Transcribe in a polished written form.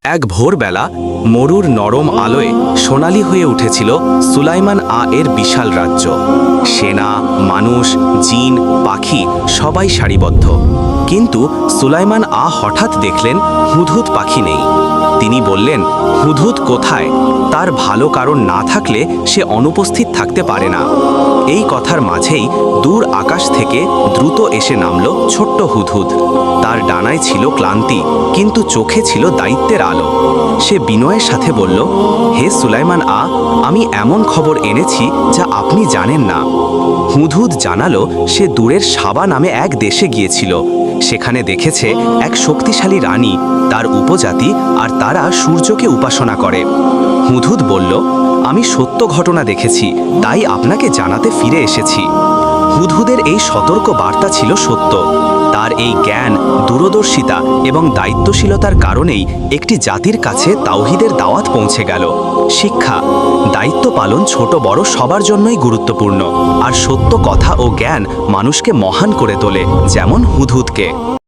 এক ভোরবেলা মরুর নরম আলোয় সোনালি হয়ে উঠেছিল সুলাইমান এর বিশাল রাজ্য। সেনা, মানুষ, জিন, পাখি সবাই সারিবদ্ধ। কিন্তু সুলাইমান হঠাৎ দেখলেন হুদহুদ পাখি নেই। তিনি বললেন, হুদহুদ কোথায়? তার ভালো কারণ না থাকলে সে অনুপস্থিত থাকতে পারে না। এই কথার মাঝেই দূর আকাশ থেকে দ্রুত এসে নামল ছোট্ট হুদহুদ। তার ডানায় ছিল ক্লান্তি, কিন্তু চোখে ছিল দায়িত্বের আলো। সে বিনয়ের সাথে বলল, হে সুলাইমান আমি এমন খবর এনেছি যা আপনি জানেন না। হুদহুদ জানালো সে দূরের সাবা নামে এক দেশে গিয়েছিল। সেখানে দেখেছে এক শক্তিশালী রানী, তার উপজাতি, আর তারা সূর্যকে উপাসনা করে। হুদহুদ বলল, আমি সত্য ঘটনা দেখেছি, তাই আপনাকে জানাতে ফিরে এসেছি। হুদহুদের এই সতর্ক বার্তা ছিল সত্য। তার এই জ্ঞান, দূরদর্শিতা এবং দায়িত্বশীলতার কারণেই একটি জাতির কাছে তাওহীদের দাওয়াত পৌঁছে গেল। শিক্ষা: দায়িত্ব পালন ছোট বড় সবার জন্যই গুরুত্বপূর্ণ, আর সত্য কথা ও জ্ঞান মানুষকে মহান করে তোলে, যেমন হুদহুদকে।